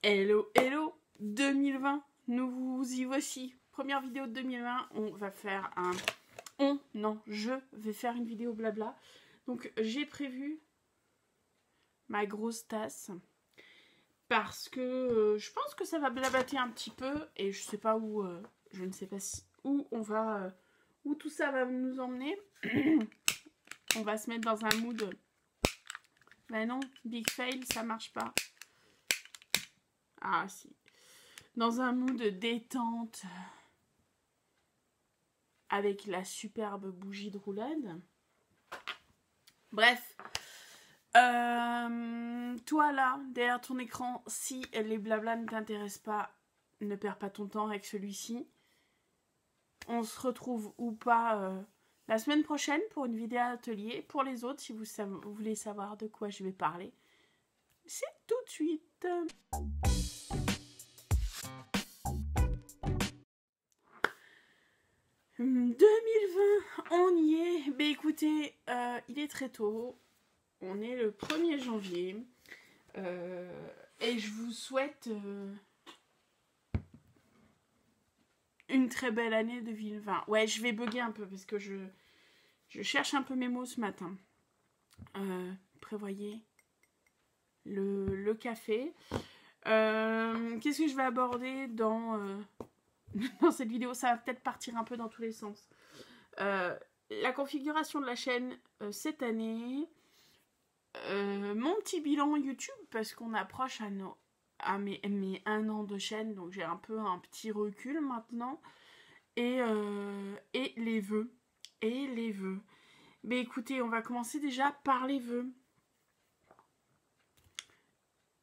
Hello, hello, 2020, nous vous y voici. Première vidéo de 2020, on va faire un... je vais faire une vidéo blabla. Donc j'ai prévu ma grosse tasse parce que je pense que ça va blablater un petit peu et je sais pas où, je ne sais pas où on va, où tout ça va nous emmener. On va se mettre dans un mood. Ben non, big fail, ça marche pas. Ah si. Dans un mood détente avec la superbe bougie de roulade. Bref. Toi là, derrière ton écran, si les blablas ne t'intéressent pas, ne perds pas ton temps avec celui-ci. On se retrouve ou pas la semaine prochaine pour une vidéo atelier. Pour les autres, si vous voulez savoir de quoi je vais parler, c'est tout de suite. « 2020, on y est. Ben écoutez, il est très tôt. On est le 1er janvier. Et je vous souhaite une très belle année 2020. Ouais, je vais bugger un peu parce que je cherche un peu mes mots ce matin. Prévoyez le café. Qu'est-ce que je vais aborder dans cette vidéo? Ça va peut-être partir un peu dans tous les sens. La configuration de la chaîne cette année. Mon petit bilan YouTube, parce qu'on approche à mes 1 an de chaîne, donc j'ai un peu un petit recul maintenant. Et les vœux. Mais écoutez, on va commencer déjà par les vœux.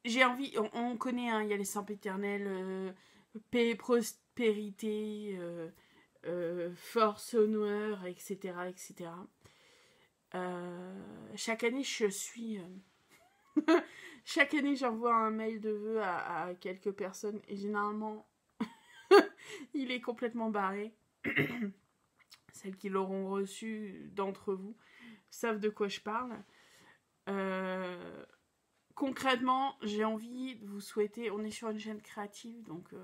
J'ai envie, on connaît, hein, il y a les sempiternels, paix, prospérité, force, honneur, etc. etc. Chaque année, je suis... chaque année, j'envoie un mail de vœux à quelques personnes et généralement, il est complètement barré. Celles qui l'auront reçu d'entre vous savent de quoi je parle. Concrètement, j'ai envie de vous souhaiter... On est sur une chaîne créative, donc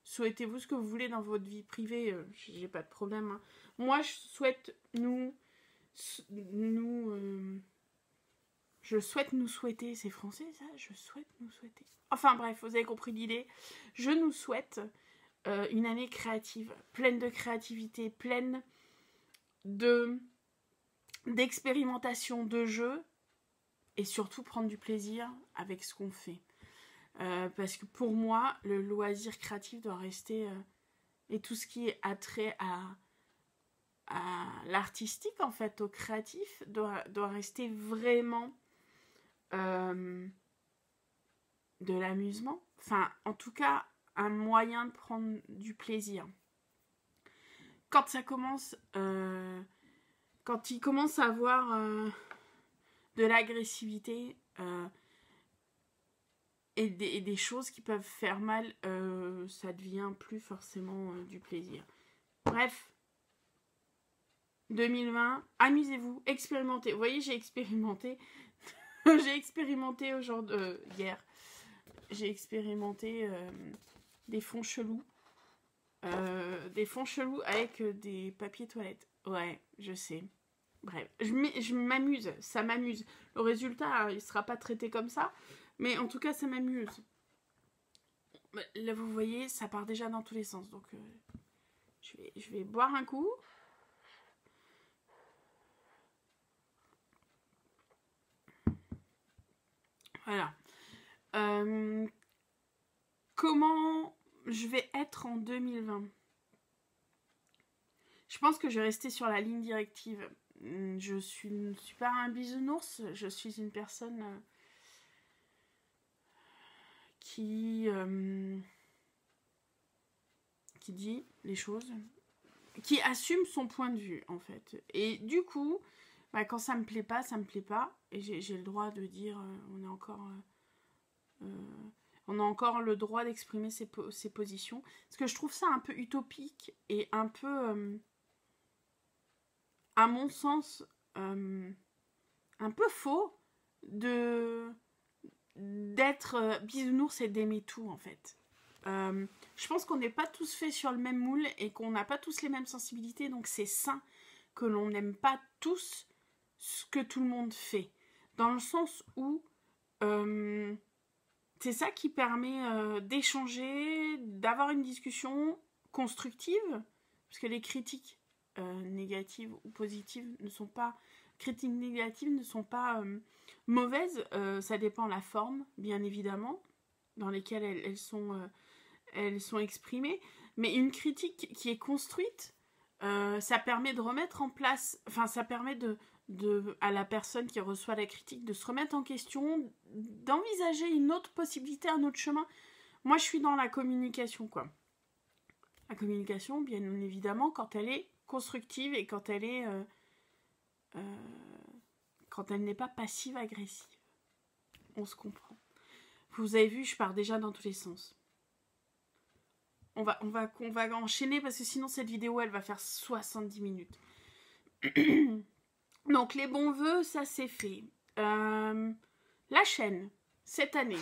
souhaitez-vous ce que vous voulez dans votre vie privée. J'ai pas de problème. Hein. Moi, je souhaite je souhaite nous souhaiter, c'est français ça? Je souhaite nous souhaiter. Enfin bref, vous avez compris l'idée. Je nous souhaite une année créative, pleine de créativité, pleine d'expérimentation, de jeux, et surtout prendre du plaisir avec ce qu'on fait. Parce que pour moi, le loisir créatif doit rester, et tout ce qui est attrait à l'artistique, en fait, au créatif, doit rester vraiment de l'amusement. Enfin, en tout cas, un moyen de prendre du plaisir. Quand ça commence, quand il commence à avoir de l'agressivité et des choses qui peuvent faire mal, ça devient plus forcément du plaisir. Bref. 2020, amusez-vous, expérimentez. Vous voyez, j'ai expérimenté. J'ai expérimenté hier. J'ai expérimenté des fonds chelous. Des fonds chelous avec des papiers toilettes. Ouais, je sais. Bref, je m'amuse. Ça m'amuse. Le résultat, il sera pas traité comme ça. Mais en tout cas, ça m'amuse. Là, vous voyez, ça part déjà dans tous les sens. Donc, je vais boire un coup. Voilà. Comment je vais être en 2020? Je pense que je vais rester sur la ligne directive. Je ne suis pas un bisounours. Je suis une personne qui dit les choses, qui assume son point de vue, en fait. Et du coup, bah, quand ça me plaît pas, ça me plaît pas. Et j'ai le droit de dire, on a encore le droit d'exprimer ses positions. Parce que je trouve ça un peu utopique et un peu, à mon sens, un peu faux d'être bisounours et d'aimer tout, en fait. Je pense qu'on n'est pas tous faits sur le même moule et qu'on n'a pas tous les mêmes sensibilités, donc c'est sain que l'on n'aime pas tous ce que tout le monde fait. Dans le sens où c'est ça qui permet d'échanger, d'avoir une discussion constructive, parce que les critiques négatives ou positives ne sont pas... Critiques négatives ne sont pas mauvaises, ça dépend de la forme, bien évidemment, dans lesquelles elles sont exprimées, mais une critique qui est construite, ça permet de remettre en place, enfin ça permet à la personne qui reçoit la critique de se remettre en question, d'envisager une autre possibilité, un autre chemin. Moi je suis dans la communication, quoi. La communication, bien évidemment, quand elle est constructive et quand elle est... quand elle n'est pas passive-agressive. On se comprend. Vous avez vu, je pars déjà dans tous les sens. On va enchaîner parce que sinon cette vidéo, elle va faire 70 minutes. Donc, les bons vœux, ça c'est fait. La chaîne, cette année.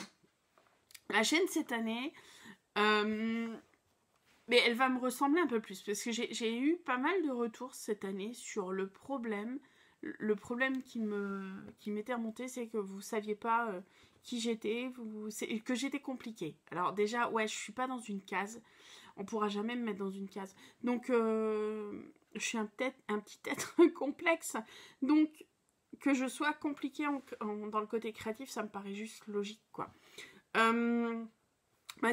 Mais elle va me ressembler un peu plus parce que j'ai eu pas mal de retours cette année sur le problème. Le problème qui m'était remonté, c'est que vous saviez pas qui j'étais, que j'étais compliquée. Alors déjà, ouais, je suis pas dans une case. On pourra jamais me mettre dans une case. Donc, je suis un petit être complexe. Donc, que je sois compliquée dans le côté créatif, ça me paraît juste logique, quoi.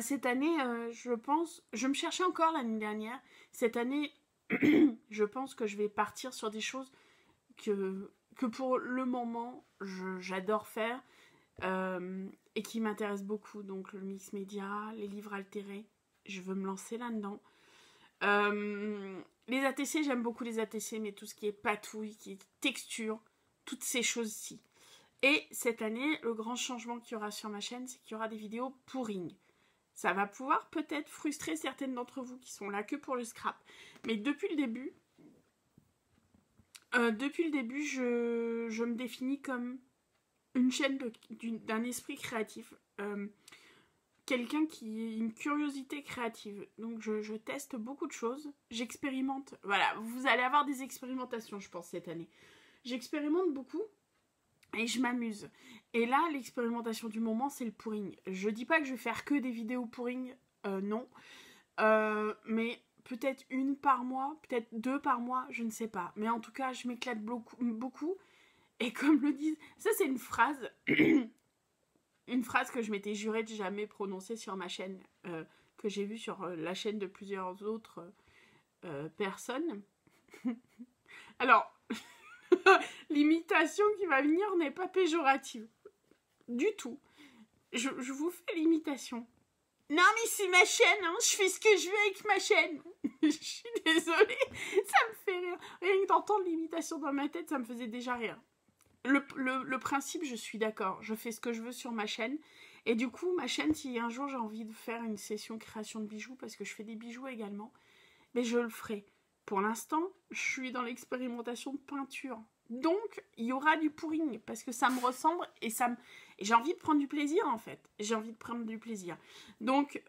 Cette année, je me cherchais encore l'année dernière. Cette année, je pense que je vais partir sur des choses que pour le moment, j'adore faire et qui m'intéressent beaucoup. Donc, le mix média, les livres altérés, je veux me lancer là-dedans. Les ATC, j'aime beaucoup les ATC, mais tout ce qui est patouille, qui est texture, toutes ces choses-ci. Et cette année, le grand changement qu'il y aura sur ma chaîne, c'est qu'il y aura des vidéos pouring. Ça va pouvoir peut-être frustrer certaines d'entre vous qui sont là que pour le scrap. Mais depuis le début, je me définis comme une chaîne d'un esprit créatif. Quelqu'un qui a une curiosité créative. Donc je teste beaucoup de choses. J'expérimente. Voilà, vous allez avoir des expérimentations, je pense, cette année. J'expérimente beaucoup. Et je m'amuse. Et là, l'expérimentation du moment, c'est le pouring. Je dis pas que je vais faire que des vidéos pouring, non. Mais peut-être une par mois, peut-être 2 par mois, je ne sais pas. Mais en tout cas, je m'éclate beaucoup. Et comme le disent... Ça, c'est une phrase... une phrase que je m'étais jurée de jamais prononcer sur ma chaîne, que j'ai vue sur la chaîne de plusieurs autres personnes. Alors... L'imitation qui va venir n'est pas péjorative. Du tout. Je vous fais l'imitation. Non mais c'est ma chaîne, hein, je fais ce que je veux avec ma chaîne. Je suis désolée, ça me fait rire. Rien que d'entendre l'imitation dans ma tête, ça me faisait déjà rire. Le principe, je suis d'accord. Je fais ce que je veux sur ma chaîne. Et du coup, ma chaîne, si un jour j'ai envie de faire une session création de bijoux, parce que je fais des bijoux également, mais je le ferai. Pour l'instant, je suis dans l'expérimentation de peinture. Donc, il y aura du pouring parce que ça me ressemble et j'ai envie de prendre du plaisir, en fait. J'ai envie de prendre du plaisir. Donc,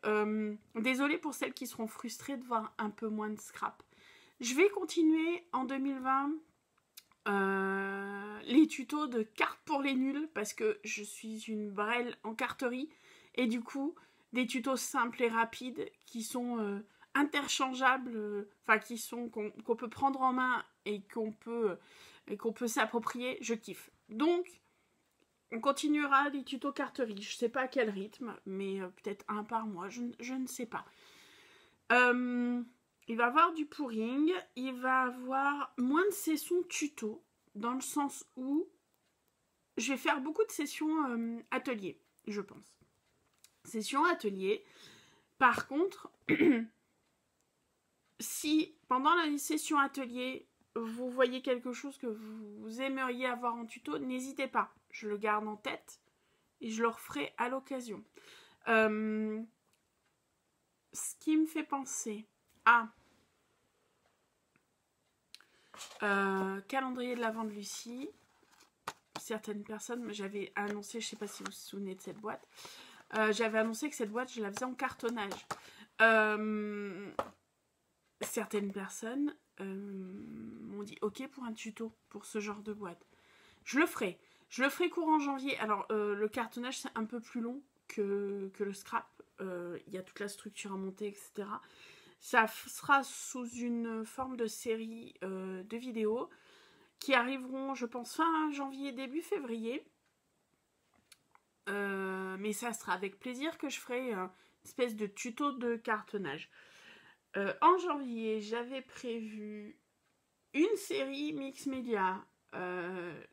désolée pour celles qui seront frustrées de voir un peu moins de scrap. Je vais continuer en 2020 les tutos de cartes pour les nuls parce que je suis une brêle en carterie et du coup, des tutos simples et rapides qui sont... interchangeables, enfin qu'on peut prendre en main et qu'on peut s'approprier, je kiffe. Donc, on continuera les tutos carterie. Je sais pas à quel rythme, mais peut-être un par mois, je ne sais pas. Il va y avoir du pouring, il va y avoir moins de sessions tuto, dans le sens où je vais faire beaucoup de sessions ateliers, je pense. Sessions ateliers. Par contre... Si pendant la session atelier, vous voyez quelque chose que vous aimeriez avoir en tuto, n'hésitez pas. Je le garde en tête et je le referai à l'occasion. Ce qui me fait penser à calendrier de l'Avent de Lucie. certaines personnes, j'avais annoncé, je sais pas si vous vous souvenez de cette boîte, j'avais annoncé que cette boîte, je la faisais en cartonnage. Certaines personnes m'ont dit ok pour un tuto pour ce genre de boîte. Je le ferai courant janvier. Alors le cartonnage c'est un peu plus long que le scrap. Il y a toute la structure à monter, etc. Ça sera sous une forme de série de vidéos qui arriveront, je pense, fin janvier, début février. Mais ça sera avec plaisir que je ferai une espèce de tuto de cartonnage. En janvier, j'avais prévu une série mix média.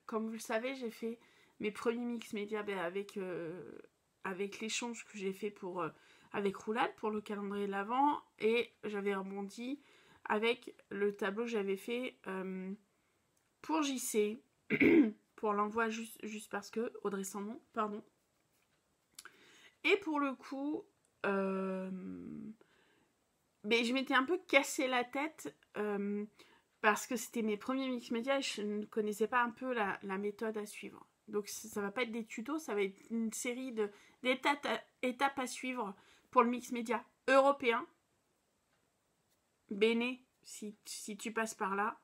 Comme vous le savez, j'ai fait mes premiers mix média avec l'échange que j'ai fait avec Roulade pour le calendrier de l'Avent, et j'avais rebondi avec le tableau que j'avais fait pour JC pour l'envoi juste parce que Audrey Sandon, pardon. Et pour le coup, mais je m'étais un peu cassé la tête parce que c'était mes premiers mix médias et je ne connaissais pas un peu la méthode à suivre. Donc ça va pas être des tutos, ça va être une série d'étapes à suivre pour le mix média européen. Béné, si tu passes par là,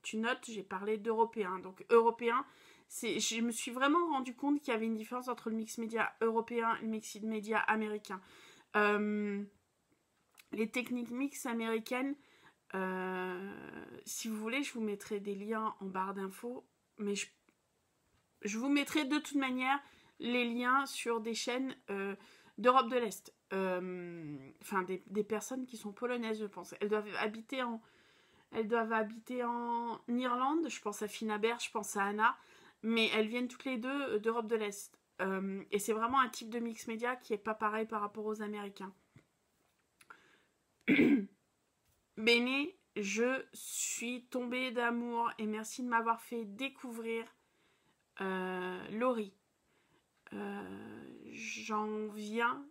tu notes, j'ai parlé d'européen. Donc européen, je me suis vraiment rendu compte qu'il y avait une différence entre le mix média européen et le mix média américain. Les techniques mix américaines, si vous voulez, je vous mettrai des liens en barre d'infos, mais je vous mettrai de toute manière les liens sur des chaînes d'Europe de l'Est. Enfin, des personnes qui sont polonaises, je pense. Elles doivent habiter en Irlande. Je pense à Finaber, je pense à Anna. Mais elles viennent toutes les deux d'Europe de l'Est. Et c'est vraiment un type de mix média qui n'est pas pareil par rapport aux Américains. Béné, je suis tombée d'amour et merci de m'avoir fait découvrir Laurie. J'en viens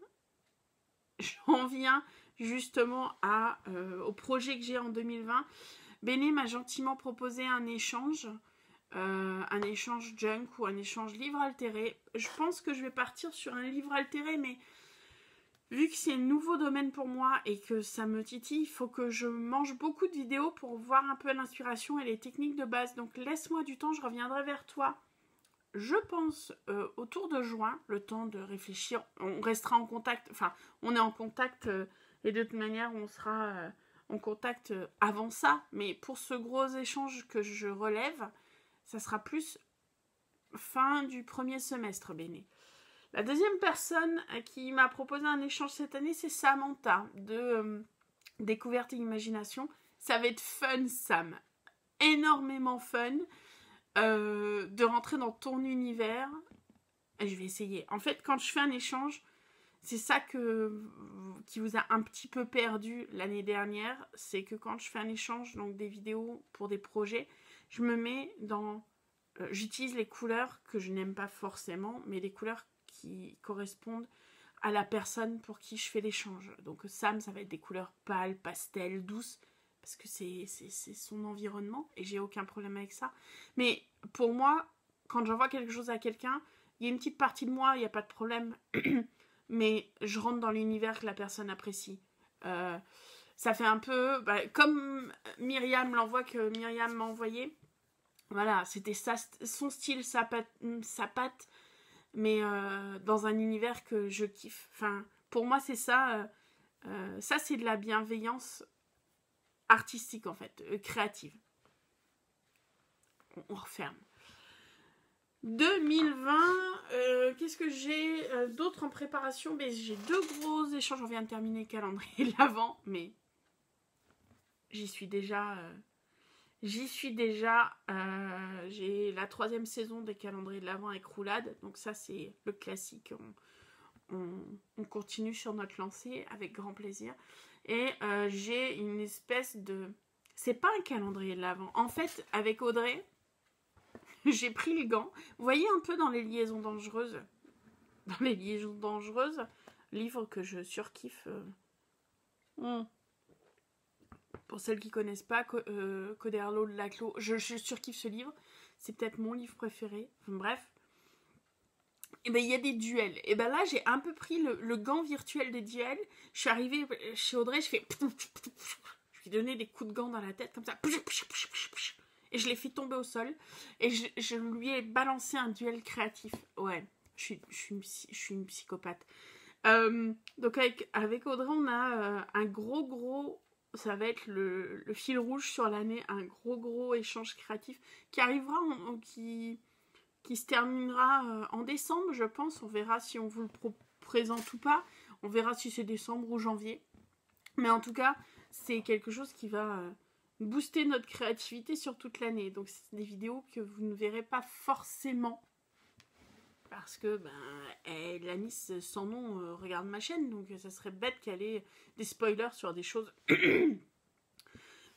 justement au projet que j'ai en 2020. Béné m'a gentiment proposé un échange junk ou un échange livre altéré. Je pense que je vais partir sur un livre altéré, mais vu que c'est un nouveau domaine pour moi et que ça me titille, il faut que je mange beaucoup de vidéos pour voir un peu l'inspiration et les techniques de base. Donc laisse-moi du temps, je reviendrai vers toi. Je pense autour de juin, le temps de réfléchir. On restera en contact, enfin on est en contact et de toute manière on sera en contact avant ça. Mais pour ce gros échange que je relève, ça sera plus fin du premier semestre, Béné. La deuxième personne qui m'a proposé un échange cette année, c'est Samantha de Découverte et Imagination. Ça va être fun, Sam. Énormément fun de rentrer dans ton univers. Et je vais essayer. En fait, quand je fais un échange, c'est ça qui vous a un petit peu perdu l'année dernière. C'est que quand je fais un échange, donc des vidéos pour des projets, je me mets dans... j'utilise les couleurs que je n'aime pas forcément, mais les couleurs qui correspondent à la personne pour qui je fais l'échange. Donc Sam, ça va être des couleurs pâles, pastel, douces, parce que c'est son environnement, et j'ai aucun problème avec ça. Mais pour moi, quand j'envoie quelque chose à quelqu'un, il y a une petite partie de moi, il n'y a pas de problème, mais je rentre dans l'univers que la personne apprécie. Ça fait un peu... comme Myriam l'envoie, que Myriam m'a envoyé, voilà, c'était ça, son style, sa patte, mais dans un univers que je kiffe. Enfin, pour moi, c'est ça. Ça, c'est de la bienveillance artistique, en fait, créative. On referme. 2020, qu'est-ce que j'ai d'autre en préparation? J'ai 2 gros échanges. On vient de terminer le calendrier de l'Avent, mais j'y suis déjà... j'ai la 3e saison des calendriers de l'Avent avec Roulade. Donc ça, c'est le classique. On continue sur notre lancée avec grand plaisir. Et j'ai une espèce de... C'est pas un calendrier de l'Avent. En fait, avec Audrey, j'ai pris le gant. Vous voyez un peu dans les liaisons dangereuses. Dans les liaisons dangereuses, livre que je surkiffe. Pour celles qui ne connaissent pas, Coderlo de Laclos, je surkiffe ce livre. C'est peut-être mon livre préféré. Enfin, bref. Et ben il y a des duels. Et ben là, j'ai un peu pris le gant virtuel des duels. Je suis arrivée chez Audrey, je fais... Je lui ai donné des coups de gant dans la tête, comme ça. Et je l'ai fait tomber au sol. Et je lui ai balancé un duel créatif. Ouais, je suis une psychopathe. Donc avec Audrey, on a un gros... Ça va être le fil rouge sur l'année. Un gros échange créatif qui arrivera, qui se terminera en décembre, je pense. On verra si on vous le présente ou pas. On verra si c'est décembre ou janvier. Mais en tout cas, c'est quelque chose qui va booster notre créativité sur toute l'année. Donc, c'est des vidéos que vous ne verrez pas forcément. Parce que, la Miss sans nom regarde ma chaîne. Donc, ça serait bête qu'elle ait des spoilers sur des choses...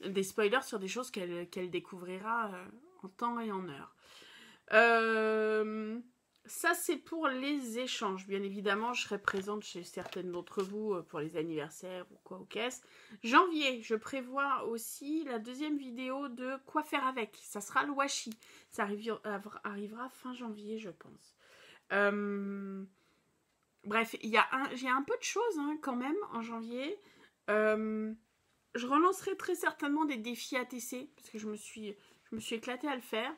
des spoilers sur des choses qu'elle découvrira en temps et en heure. Ça, c'est pour les échanges. Bien évidemment, je serai présente chez certaines d'entre vous pour les anniversaires ou quoi, aux caisses. Janvier, je prévois aussi la deuxième vidéo de quoi faire avec. Ça sera le washi. Ça arrivera fin janvier, je pense. Bref, j'ai un peu de choses quand même en janvier. Je relancerai très certainement des défis ATC parce que je me suis éclatée à le faire.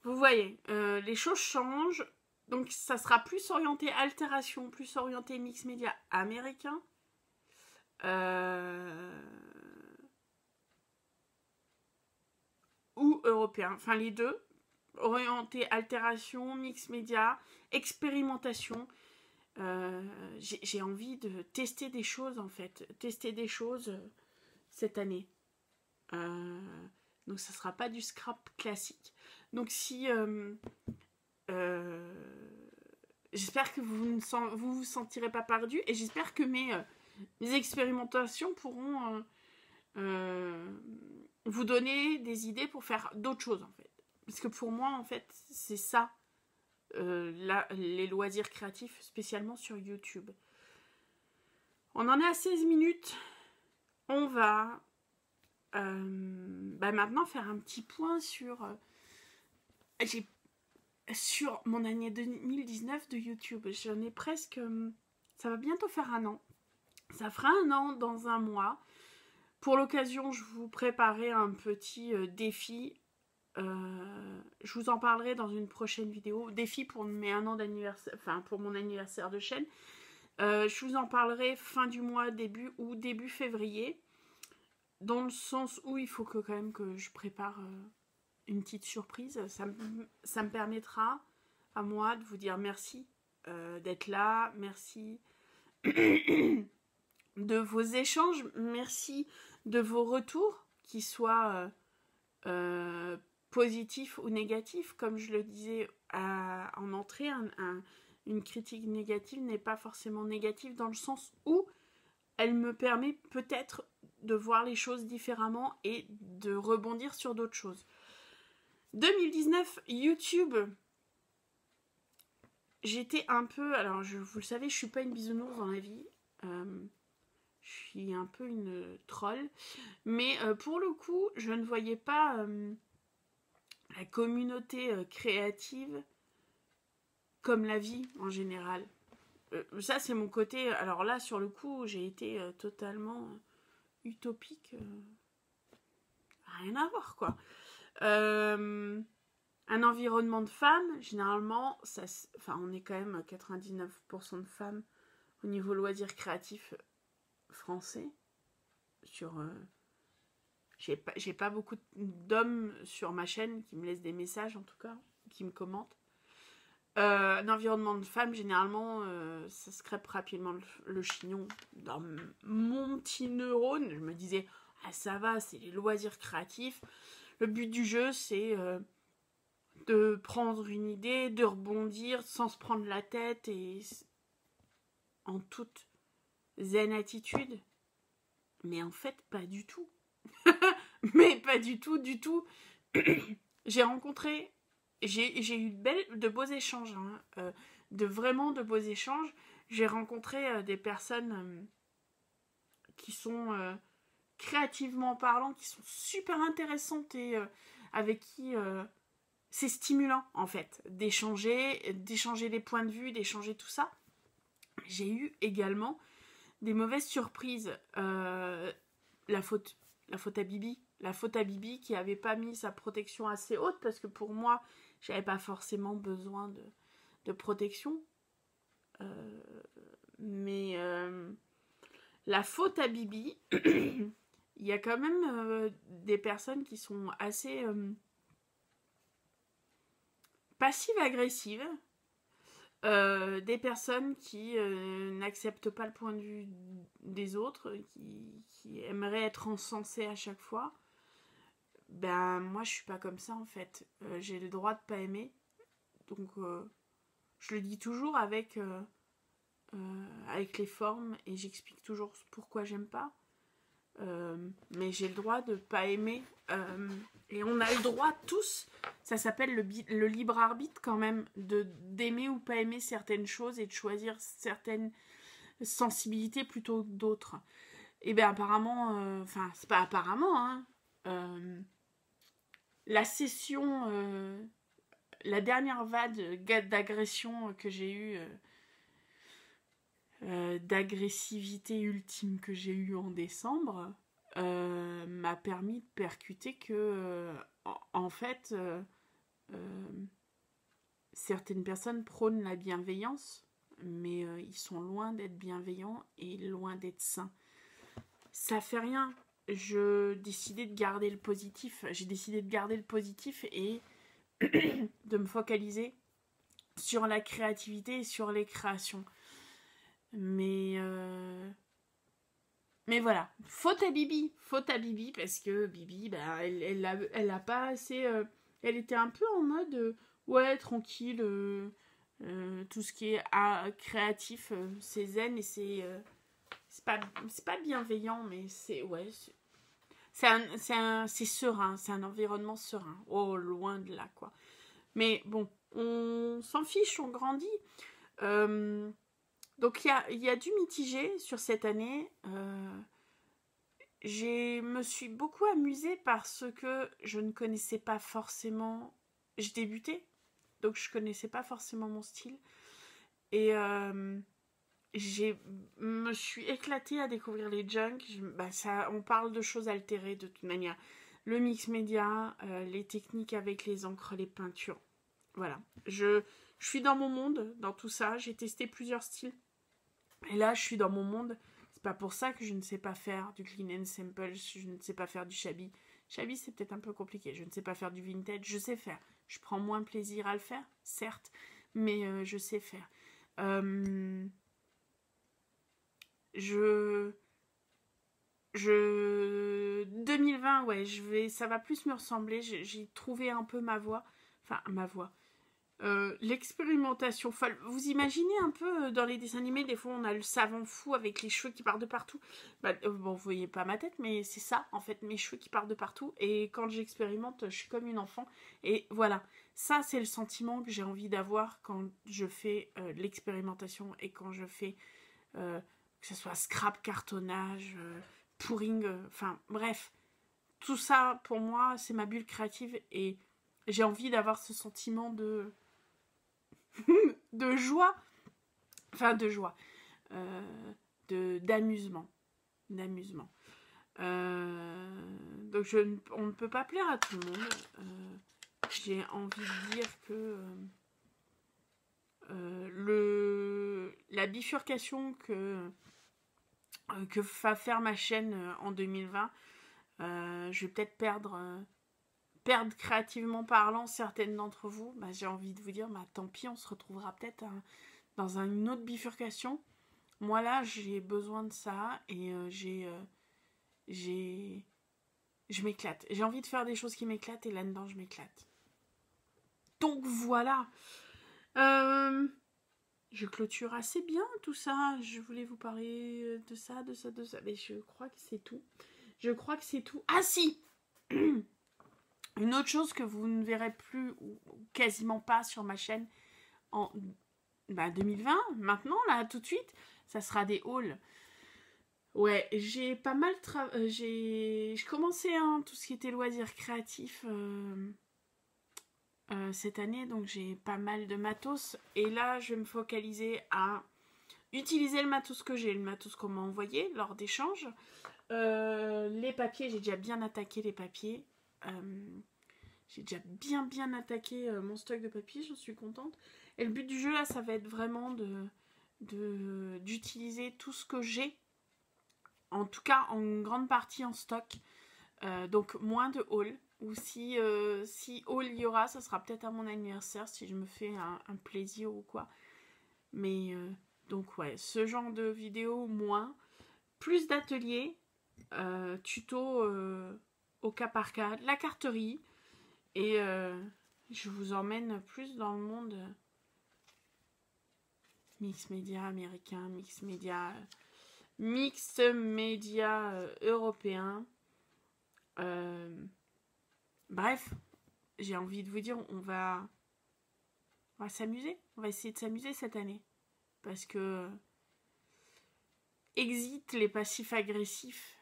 Vous voyez, les choses changent. Donc, ça sera plus orienté altération, plus orienté mix média américain. Ou européen. Enfin, les deux. Orienté altération, mix média, expérimentation. J'ai envie de tester des choses, en fait. Tester des choses cette année. Donc, ça ne sera pas du scrap classique. Donc, si... j'espère que vous vous sentirez pas perdu. Et j'espère que mes expérimentations pourront vous donner des idées pour faire d'autres choses, en fait. Parce que pour moi, en fait, c'est ça, les loisirs créatifs, spécialement sur YouTube. On en est à 16 minutes. On va maintenant faire un petit point sur mon année 2019 de YouTube. J'en ai presque... ça va bientôt faire 1 an. Ça fera 1 an dans 1 mois. Pour l'occasion, je vous préparais un petit défi. Je vous en parlerai dans une prochaine vidéo. Défi pour mes 1 an d'anniversaire, enfin pour mon anniversaire de chaîne. Je vous en parlerai fin du mois, début février. Dans le sens où il faut quand même que je prépare une petite surprise. Ça me permettra à moi de vous dire merci d'être là. Merci de vos échanges. Merci de vos retours, qu'ils soient positifs ou négatifs. Comme je le disais en entrée, une critique négative n'est pas forcément négative dans le sens où elle me permet peut-être de voir les choses différemment et de rebondir sur d'autres choses. 2019, YouTube, j'étais un peu... Alors, vous le savez, je suis pas une bisounours dans la vie. Je suis un peu une troll. Mais pour le coup, je ne voyais pas la communauté créative comme la vie en général. Ça, c'est mon côté... Alors là, sur le coup, j'ai été totalement utopique. Rien à voir, quoi. Un environnement de femmes, généralement, on est quand même à 99% de femmes au niveau loisirs créatifs français. J'ai pas beaucoup d'hommes sur ma chaîne qui me laissent des messages, en tout cas, qui me commentent. Un environnement de femmes, généralement, ça se crêpe rapidement le chignon. Dans mon petit neurone, je me disais, ah ça va, c'est les loisirs créatifs. Le but du jeu, c'est de prendre une idée, de rebondir sans se prendre la tête et en toute zen attitude. Mais en fait, pas du tout. Mais pas du tout, du tout. J'ai rencontré... J'ai eu de beaux échanges, de beaux échanges. J'ai rencontré des personnes qui sont créativement parlant, qui sont super intéressantes et avec qui c'est stimulant en fait, d'échanger des points de vue, d'échanger tout ça. J'ai eu également des mauvaises surprises. La faute à Bibi. La faute à Bibi qui avait pas mis sa protection assez haute parce que pour moi, j'avais pas forcément besoin de protection. Mais la faute à Bibi, il y a quand même des personnes qui sont assez passives-agressives. Des personnes qui n'acceptent pas le point de vue des autres, qui aimeraient être encensées à chaque fois. Ben moi je suis pas comme ça en fait. J'ai le droit de pas aimer. Donc je le dis toujours avec les formes et j'explique toujours pourquoi j'aime pas. Mais j'ai le droit de pas aimer. Et on a le droit tous, ça s'appelle le libre arbitre quand même, d'aimer ou pas aimer certaines choses et de choisir certaines sensibilités plutôt que d'autres. Et bien apparemment, enfin c'est pas apparemment, hein, la session, la dernière vague d'agression que j'ai eue, d'agressivité ultime que j'ai eue en décembre, m'a permis de percuter que en fait certaines personnes prônent la bienveillance, mais ils sont loin d'être bienveillants et loin d'être sains. Ça fait rien. J'ai décidé de garder le positif et de me focaliser sur la créativité et sur les créations. Mais voilà, faute à Bibi parce que Bibi, bah, elle a pas assez, elle était un peu en mode ouais tranquille, tout ce qui est créatif, c'est zen et c'est pas bienveillant, mais c'est ouais, c'est serein, c'est un environnement serein. Oh, loin de là quoi. Mais bon, on s'en fiche, on grandit. Donc il y a du mitigé sur cette année. Je me suis beaucoup amusée parce que je ne connaissais pas forcément... Je débutais, donc je ne connaissais pas forcément mon style. Et je me suis éclatée à découvrir les junks. On parle de choses altérées de toute manière. Le mix média, les techniques avec les encres, les peintures. Voilà. Je suis dans mon monde, dans tout ça. J'ai testé plusieurs styles. Et là, je suis dans mon monde. C'est pas pour ça que je ne sais pas faire du clean and simple, je ne sais pas faire du shabby. Shabby, c'est peut-être un peu compliqué. Je ne sais pas faire du vintage, je sais faire. Je prends moins plaisir à le faire, certes, mais je sais faire. 2020, ouais, ça va plus me ressembler. J'ai trouvé un peu ma voie. Enfin, ma voie. L'expérimentation folle. Vous imaginez un peu dans les dessins animés, des fois on a le savant fou avec les cheveux qui partent de partout. Bon, vous voyez pas ma tête, mais c'est ça en fait, mes cheveux qui partent de partout. Et quand j'expérimente, je suis comme une enfant. Et voilà, ça c'est le sentiment que j'ai envie d'avoir quand je fais l'expérimentation et quand je fais que ce soit scrap, cartonnage, pouring, enfin bref. Tout ça pour moi c'est ma bulle créative et j'ai envie d'avoir ce sentiment de joie, enfin d'amusement. Donc on ne peut pas plaire à tout le monde. J'ai envie de dire que la bifurcation que va faire ma chaîne en 2020, je vais peut-être perdre créativement parlant certaines d'entre vous. J'ai envie de vous dire, tant pis, on se retrouvera peut-être dans une autre bifurcation. Moi là, j'ai besoin de ça et je m'éclate. J'ai envie de faire des choses qui m'éclatent et là-dedans, je m'éclate. Donc voilà. Je clôture assez bien tout ça. Je voulais vous parler de ça. Mais je crois que c'est tout. Ah si. Une autre chose que vous ne verrez plus ou quasiment pas sur ma chaîne en 2020, maintenant, là, tout de suite, ça sera des hauls. Ouais, j'ai pas mal j'ai commencé hein, tout ce qui était loisirs créatifs cette année, donc j'ai pas mal de matos. Et là, je vais me focaliser à utiliser le matos que j'ai, le matos qu'on m'a envoyé lors d'échanges. Les papiers, j'ai déjà bien attaqué les papiers. J'ai déjà bien attaqué mon stock de papier, j'en suis contente. Et le but du jeu là, ça va être vraiment d'utiliser tout ce que j'ai, en tout cas en grande partie en stock. Donc moins de haul. Ou si haul il y aura, ça sera peut-être à mon anniversaire si je me fais un plaisir ou quoi. Mais donc ouais, ce genre de vidéo moins. Plus d'ateliers, tuto au cas par cas, de la carterie. Et je vous emmène plus dans le monde mix média américain, mix média européen. Bref, j'ai envie de vous dire, on va s'amuser. On va essayer de s'amuser cette année. Parce que exit les passifs agressifs,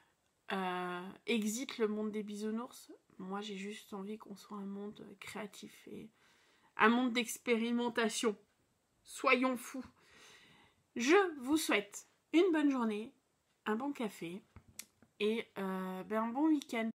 exit le monde des bisounours. Moi, j'ai juste envie qu'on soit un monde créatif et un monde d'expérimentation. Soyons fous. Je vous souhaite une bonne journée, un bon café et un bon week-end.